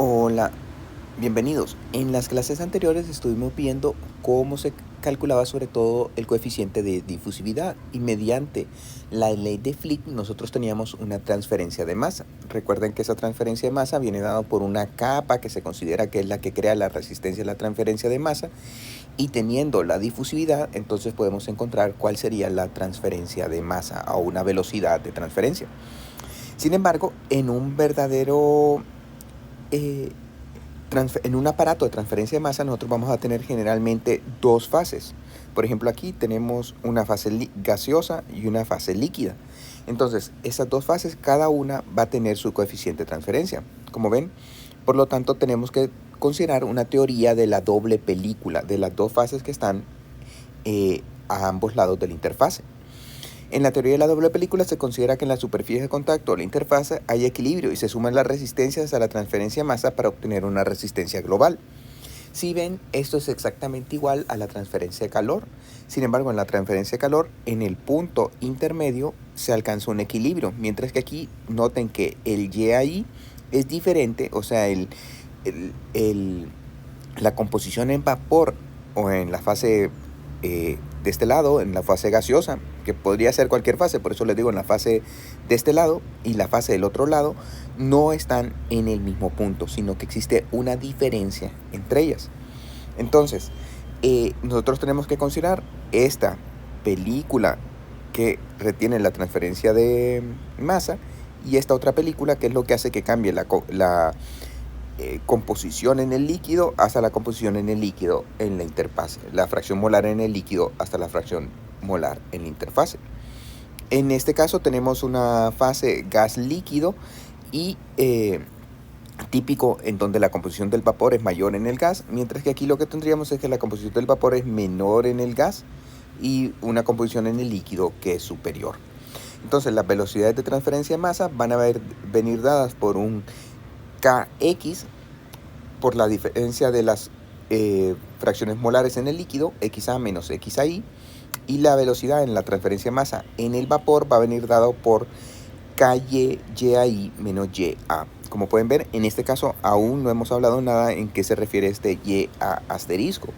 Hola, bienvenidos. En las clases anteriores estuvimos viendo cómo se calculaba sobre todo el coeficiente de difusividad y mediante la ley de Fick nosotros teníamos una transferencia de masa. Recuerden que esa transferencia de masa viene dada por una capa que se considera que es la que crea la resistencia a la transferencia de masa y teniendo la difusividad entonces podemos encontrar cuál sería la transferencia de masa a una velocidad de transferencia. Sin embargo, en un verdadero en un aparato de transferencia de masa nosotros vamos a tener generalmente dos fases. Por ejemplo, aquí tenemos una fase gaseosa y una fase líquida. Entonces, esas dos fases, cada una va a tener su coeficiente de transferencia. Como ven, por lo tanto, tenemos que considerar una teoría de la doble película, de las dos fases que están a ambos lados de la interfase. En la teoría de la doble película se considera que en la superficie de contacto o la interfaz hay equilibrio y se suman las resistencias a la transferencia de masa para obtener una resistencia global. Si ven, esto es exactamente igual a la transferencia de calor. Sin embargo, en la transferencia de calor, en el punto intermedio se alcanza un equilibrio, mientras que aquí noten que el YAI es diferente, o sea, la composición en vapor o en la fase de este lado, en la fase gaseosa, que podría ser cualquier fase, por eso les digo en la fase de este lado y la fase del otro lado, no están en el mismo punto, sino que existe una diferencia entre ellas. Entonces, nosotros tenemos que considerar esta película que retiene la transferencia de masa y esta otra película que es lo que hace que cambie la composición en el líquido hasta la composición en el líquido en la interfase, la fracción molar en el líquido hasta la fracción molar en la interfase. En este caso tenemos una fase gas líquido y típico en donde la composición del vapor es mayor en el gas, mientras que aquí lo que tendríamos es que la composición del vapor es menor en el gas y una composición en el líquido que es superior. Entonces las velocidades de transferencia de masa van a venir dadas por un Kx por la diferencia de las fracciones molares en el líquido, XA menos XAI, y la velocidad en la transferencia de masa en el vapor va a venir dado por KY menos YA. Como pueden ver, en este caso aún no hemos hablado nada en qué se refiere este YA asterisco.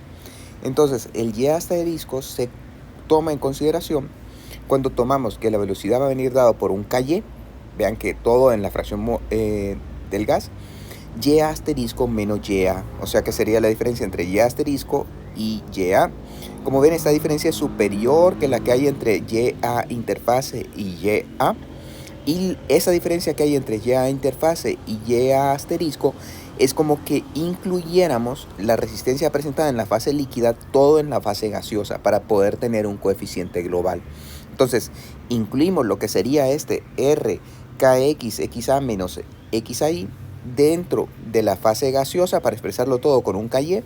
Entonces, el Y asterisco se toma en consideración cuando tomamos que la velocidad va a venir dado por un KY, vean que todo en la fracción del gas, Y asterisco menos YA, o sea que sería la diferencia entre Y asterisco y YA. Como ven, esta diferencia es superior que la que hay entre YA interfase y YA. Y esa diferencia que hay entre YA interfase y YA asterisco es como que incluyéramos la resistencia presentada en la fase líquida todo en la fase gaseosa para poder tener un coeficiente global. Entonces, incluimos lo que sería este RKX XA menos XAI dentro de la fase gaseosa para expresarlo todo con un KY,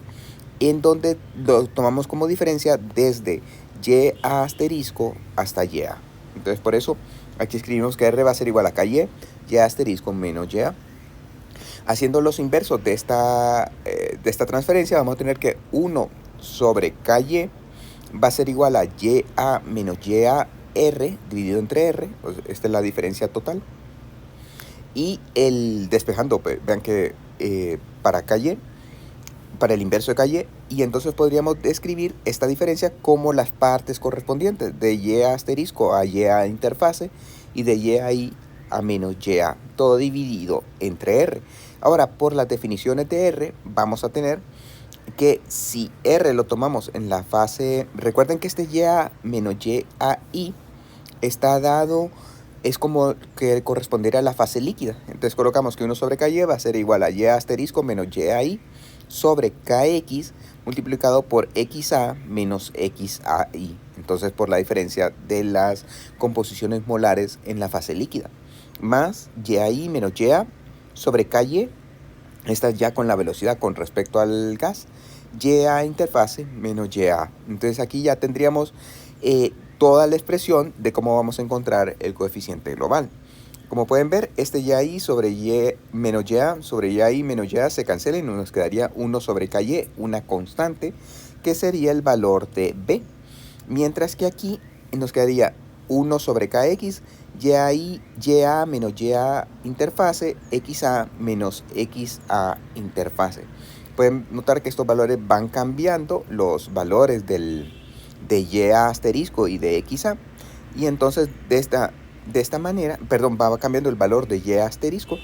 en donde lo tomamos como diferencia desde YA asterisco hasta YA. Entonces, por eso aquí escribimos que R va a ser igual a KY, Y asterisco menos YA. Haciendo los inversos de esta transferencia, vamos a tener que 1 sobre KY va a ser igual a YA menos YA R dividido entre R. Pues esta es la diferencia total. Y el despejando, vean que para KY, para el inverso de KY, y entonces podríamos describir esta diferencia como las partes correspondientes de Y asterisco a Y interfase y de YI a menos YA, todo dividido entre R. Ahora, por las definiciones de R, vamos a tener que si R lo tomamos en la fase, recuerden que este YA menos YAI está dado, es como que correspondería a la fase líquida. Entonces colocamos que 1 sobre KY va a ser igual a Y asterisco menos YAI sobre KX multiplicado por XA menos XAI. Entonces por la diferencia de las composiciones molares en la fase líquida. Más YAI menos YA sobre KY, esta ya con la velocidad con respecto al gas, YA interfase menos YA. Entonces aquí ya tendríamos toda la expresión de cómo vamos a encontrar el coeficiente global. Como pueden ver, este YI sobre Y menos YA sobre YI menos YA se cancela y nos quedaría 1 sobre KY, una constante, que sería el valor de B. Mientras que aquí nos quedaría 1 sobre KX, YA menos YA interfase, XA menos XA interfase. Pueden notar que estos valores van cambiando, los valores de YA asterisco y de XA. Y entonces de esta manera, va cambiando el valor de YA asterisco.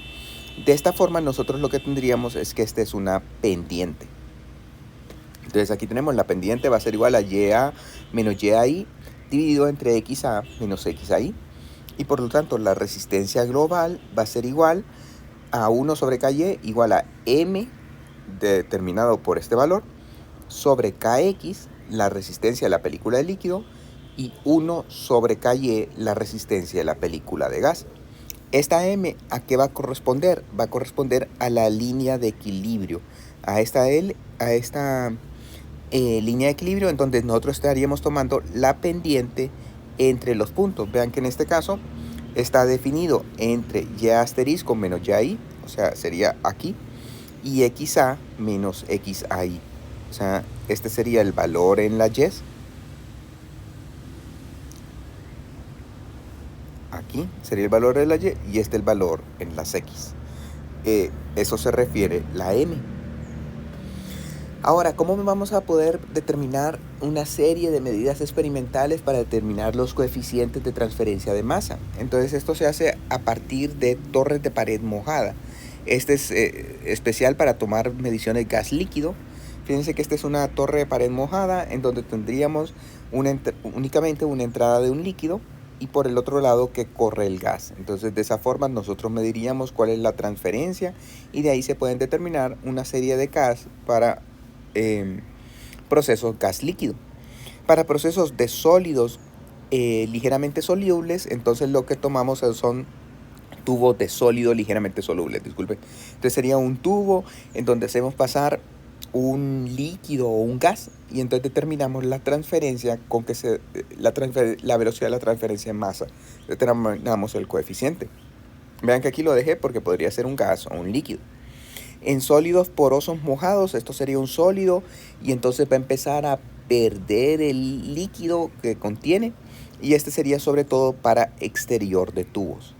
De esta forma nosotros lo que tendríamos es que esta es una pendiente. Entonces aquí tenemos la pendiente va a ser igual a YA menos YAI dividido entre XA menos XAI. Y por lo tanto la resistencia global va a ser igual a 1 sobre KY igual a M determinado por este valor sobre KX, la resistencia de la película de líquido, y 1 sobre KY, la resistencia de la película de gas. Esta M, ¿a qué va a corresponder? Va a corresponder a la línea de equilibrio, a esta línea de equilibrio en donde nosotros estaríamos tomando la pendiente entre los puntos. Vean que en este caso está definido entre Y asterisco menos YI, o sea, sería aquí, y XA menos XAI. O sea, este sería el valor en la Y. Aquí sería el valor de la Y y este el valor en las X. Eso se refiere la M. Ahora, ¿cómo vamos a poder determinar una serie de medidas experimentales para determinar los coeficientes de transferencia de masa? Entonces esto se hace a partir de torres de pared mojada. Este es especial para tomar mediciones gas líquido. Fíjense que esta es una torre de pared mojada en donde tendríamos únicamente una entrada de un líquido y por el otro lado que corre el gas. Entonces de esa forma nosotros mediríamos cuál es la transferencia y de ahí se pueden determinar una serie de gas para procesos gas líquido. Para procesos de sólidos ligeramente solubles, entonces lo que tomamos son tubos de sólido ligeramente solubles, disculpe. Entonces sería un tubo en donde hacemos pasar un líquido o un gas y entonces determinamos la transferencia con que la velocidad de la transferencia en masa. Determinamos el coeficiente. Vean que aquí lo dejé porque podría ser un gas o un líquido. En sólidos porosos mojados, esto sería un sólido y entonces va a empezar a perder el líquido que contiene y este sería sobre todo para exterior de tubos.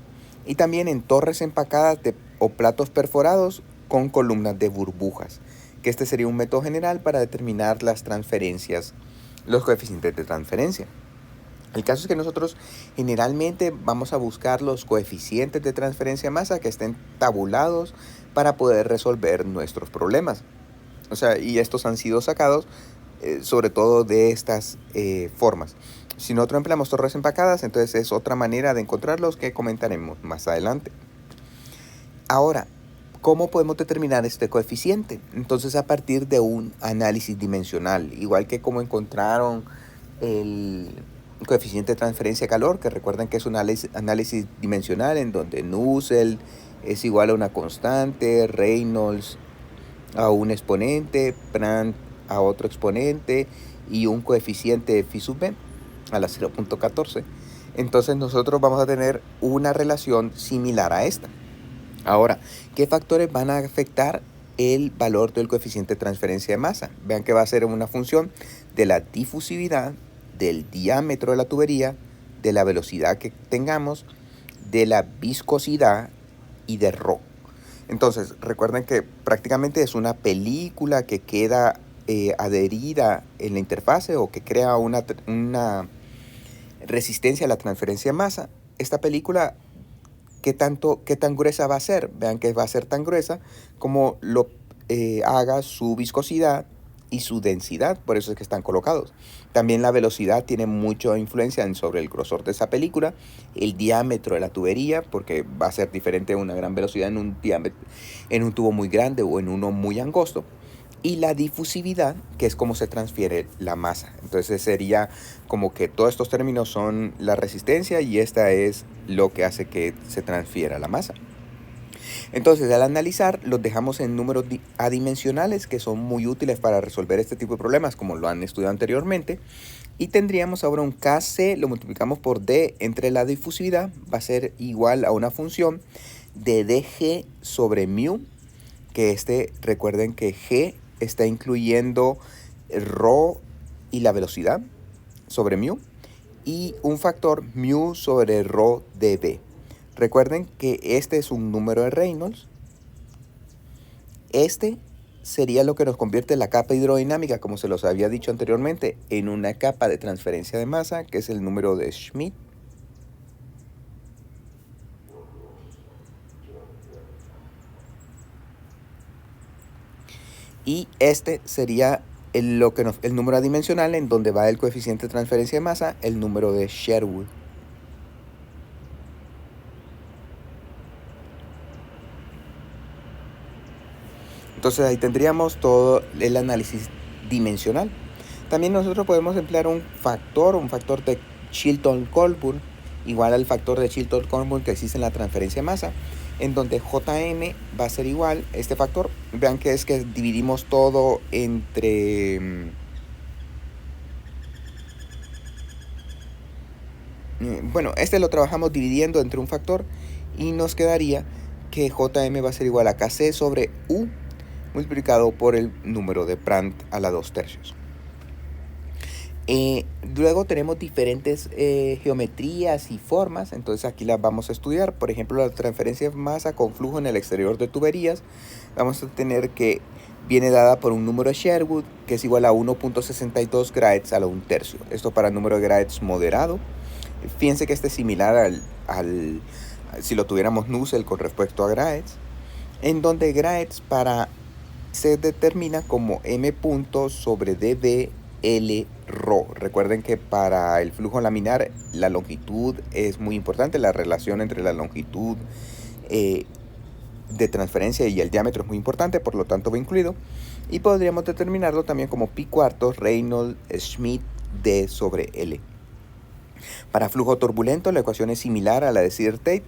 Y también en torres empacadas o platos perforados con columnas de burbujas, que este sería un método general para determinar las transferencias, los coeficientes de transferencia. El caso es que nosotros generalmente vamos a buscar los coeficientes de transferencia de masa que estén tabulados para poder resolver nuestros problemas. O sea, y estos han sido sacados sobre todo de estas formas. Si nosotros empleamos torres empacadas, entonces es otra manera de encontrarlos que comentaremos más adelante. Ahora, ¿cómo podemos determinar este coeficiente? Entonces a partir de un análisis dimensional, igual que como encontraron el coeficiente de transferencia de calor, que recuerden que es un análisis dimensional en donde Nusselt es igual a una constante, Reynolds a un exponente, Prandtl a otro exponente y un coeficiente phi sub b a la 0.14. Entonces nosotros vamos a tener una relación similar a esta. Ahora, ¿qué factores van a afectar el valor del coeficiente de transferencia de masa? Vean que va a ser una función de la difusividad, del diámetro de la tubería, de la velocidad que tengamos, de la viscosidad y de ρ. Entonces, recuerden que prácticamente es una película que queda adherida en la interfase o que crea una resistencia a la transferencia de masa. Esta película, ¿qué tan gruesa va a ser? Vean que va a ser tan gruesa como lo haga su viscosidad y su densidad, por eso es que están colocados. También la velocidad tiene mucha influencia sobre el grosor de esa película, el diámetro de la tubería, porque va a ser diferente una gran velocidad en un tubo muy grande o en uno muy angosto, y la difusividad, que es cómo se transfiere la masa. Entonces sería como que todos estos términos son la resistencia y esta es lo que hace que se transfiera la masa. Entonces, al analizar, los dejamos en números adimensionales que son muy útiles para resolver este tipo de problemas, como lo han estudiado anteriormente. Y tendríamos ahora un Kc, lo multiplicamos por D entre la difusividad, va a ser igual a una función de dg sobre mu, que recuerden que g está incluyendo ρ y la velocidad sobre mu. y un factor mu sobre rho dB. Recuerden que este es un número de Reynolds. Este sería lo que nos convierte la capa hidrodinámica, como se los había dicho anteriormente, en una capa de transferencia de masa, que es el número de Schmidt. Y este sería el número adimensional en donde va el coeficiente de transferencia de masa, el número de Sherwood. Entonces ahí tendríamos todo el análisis dimensional. También nosotros podemos emplear un factor de Chilton-Cockburn, igual al factor de Chilton-Cockburn que existe en la transferencia de masa, en donde JM va a ser igual, este factor, vean que es que dividimos todo entre... Bueno, este lo trabajamos dividiendo entre un factor y nos quedaría que JM va a ser igual a KC sobre U multiplicado por el número de Prandtl a la 2/3. Luego tenemos diferentes geometrías y formas, entonces aquí las vamos a estudiar. Por ejemplo, la transferencia de masa con flujo en el exterior de tuberías, vamos a tener que viene dada por un número de Sherwood que es igual a 1.62 grads a la 1/3. Esto para el número de grads moderado. Fíjense que este es similar al si lo tuviéramos Nusselt con respecto a grads, en donde grads se determina como m puntos sobre dB L rho. Recuerden que para el flujo laminar la longitud es muy importante, la relación entre la longitud de transferencia y el diámetro es muy importante, por lo tanto va incluido. Y podríamos determinarlo también como pi cuartos Reynolds Schmidt D sobre L. Para flujo turbulento la ecuación es similar a la de Searle-Tate.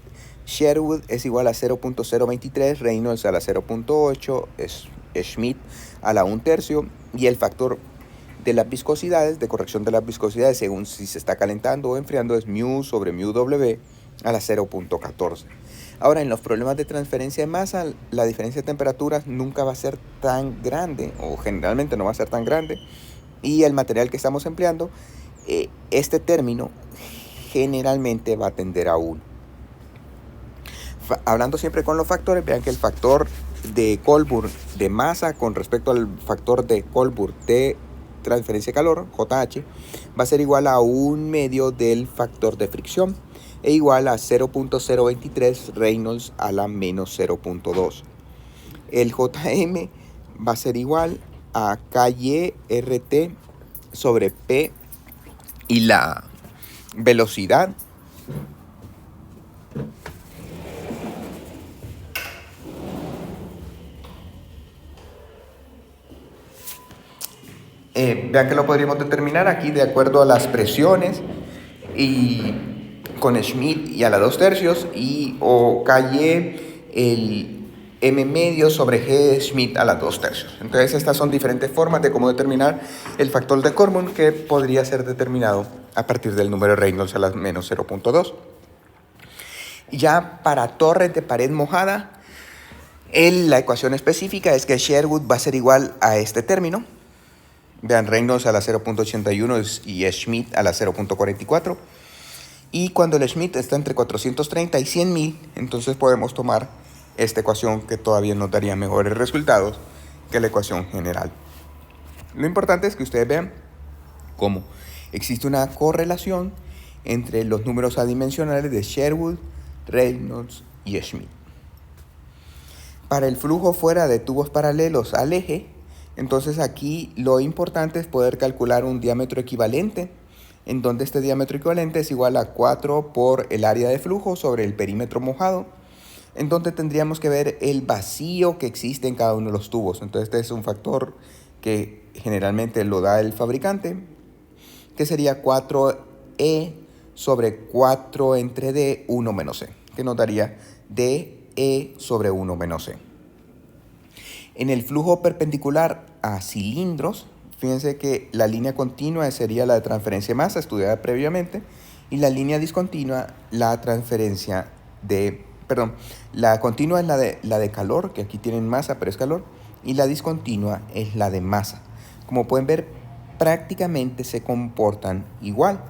Sherwood es igual a 0.023, Reynolds a la 0.8, Schmidt a la 1/3 y el factor de las viscosidades, de corrección de las viscosidades según si se está calentando o enfriando, es mu sobre mu W a la 0.14. Ahora, en los problemas de transferencia de masa, la diferencia de temperaturas nunca va a ser tan grande, o generalmente no va a ser tan grande, y el material que estamos empleando, este término generalmente va a tender a 1. Hablando siempre con los factores, vean que el factor de Cockburn de masa con respecto al factor de Cockburn de transferencia de calor, JH, va a ser igual a 1/2 del factor de fricción e igual a 0.023 Reynolds a la menos 0.2. El JM va a ser igual a KY RT sobre P y la velocidad vean que lo podríamos determinar aquí de acuerdo a las presiones y con Schmidt y a la 2/3 y o KY el M medio sobre G Schmidt a la 2/3. Entonces estas son diferentes formas de cómo determinar el factor de Cockburn que podría ser determinado a partir del número de Reynolds a la menos 0.2. Ya para torres de pared mojada, la ecuación específica es que Sherwood va a ser igual a este término. Vean, Reynolds a la 0.81 y Schmidt a la 0.44. Y cuando el Schmidt está entre 430 y 100.000, entonces podemos tomar esta ecuación que todavía nos daría mejores resultados que la ecuación general. Lo importante es que ustedes vean cómo existe una correlación entre los números adimensionales de Sherwood, Reynolds y Schmidt. Para el flujo fuera de tubos paralelos al eje, entonces aquí lo importante es poder calcular un diámetro equivalente, en donde este diámetro equivalente es igual a 4 por el área de flujo sobre el perímetro mojado, en donde tendríamos que ver el vacío que existe en cada uno de los tubos. Entonces este es un factor que generalmente lo da el fabricante, que sería 4E sobre 4 entre D, 1 menos C, que nos daría DE sobre 1 menos C. En el flujo perpendicular a cilindros, fíjense que la línea continua sería la de transferencia de masa estudiada previamente y la línea discontinua la continua es la de calor, que aquí tienen masa pero es calor, y la discontinua es la de masa. Como pueden ver, prácticamente se comportan igual.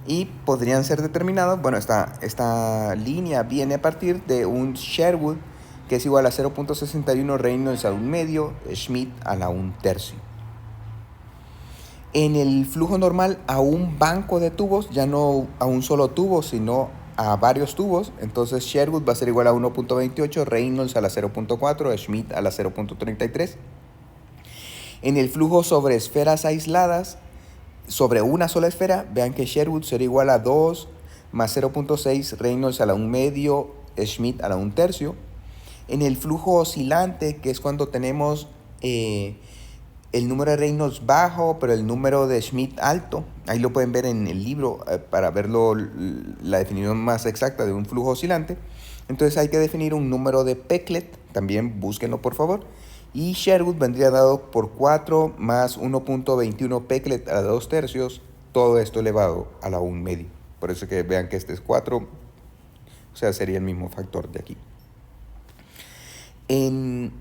y podrían ser determinados, bueno, esta línea viene a partir de un Sherwood que es igual a 0.61 Reynolds a un medio, Schmidt a la un tercio. En el flujo normal a un banco de tubos, ya no a un solo tubo, sino a varios tubos, entonces Sherwood va a ser igual a 1.28, Reynolds a la 0.4, Schmidt a la 0.33. En el flujo sobre esferas aisladas, sobre una sola esfera, vean que Sherwood será igual a 2 más 0.6 Reynolds a la un medio, Schmidt a la un tercio. En el flujo oscilante, que es cuando tenemos el número de Reynolds bajo, pero el número de Schmidt alto, ahí lo pueden ver en el libro para verlo, la definición más exacta de un flujo oscilante. Entonces hay que definir un número de Peclet, también búsquenlo por favor. Y Sherwood vendría dado por 4 más 1.21 Peclet a la 2 tercios, todo esto elevado a la 1 medio. Por eso que vean que este es 4, o sea, sería el mismo factor de aquí. En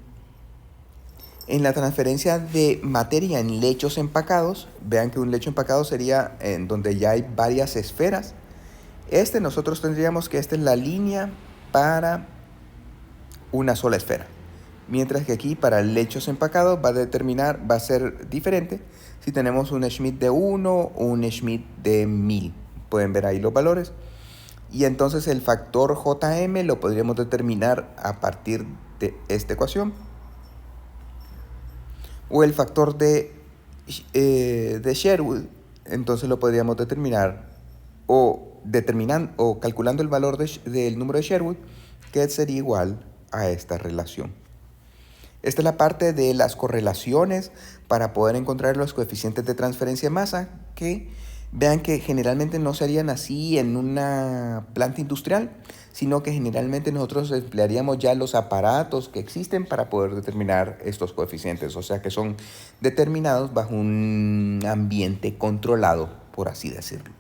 la transferencia de materia en lechos empacados, vean que un lecho empacado sería en donde ya hay varias esferas. Nosotros tendríamos que esta es la línea para una sola esfera. Mientras que aquí para lechos empacados va a ser diferente si tenemos un Schmidt de 1 o un Schmidt de 1000. Pueden ver ahí los valores. Y entonces el factor JM lo podríamos determinar a partir de esta ecuación. O el factor de Sherwood, entonces lo podríamos determinar o calculando el valor del número de Sherwood, que sería igual a esta relación. Esta es la parte de las correlaciones para poder encontrar los coeficientes de transferencia de masa, que vean que generalmente no se harían así en una planta industrial, sino que generalmente nosotros emplearíamos ya los aparatos que existen para poder determinar estos coeficientes, o sea que son determinados bajo un ambiente controlado, por así decirlo.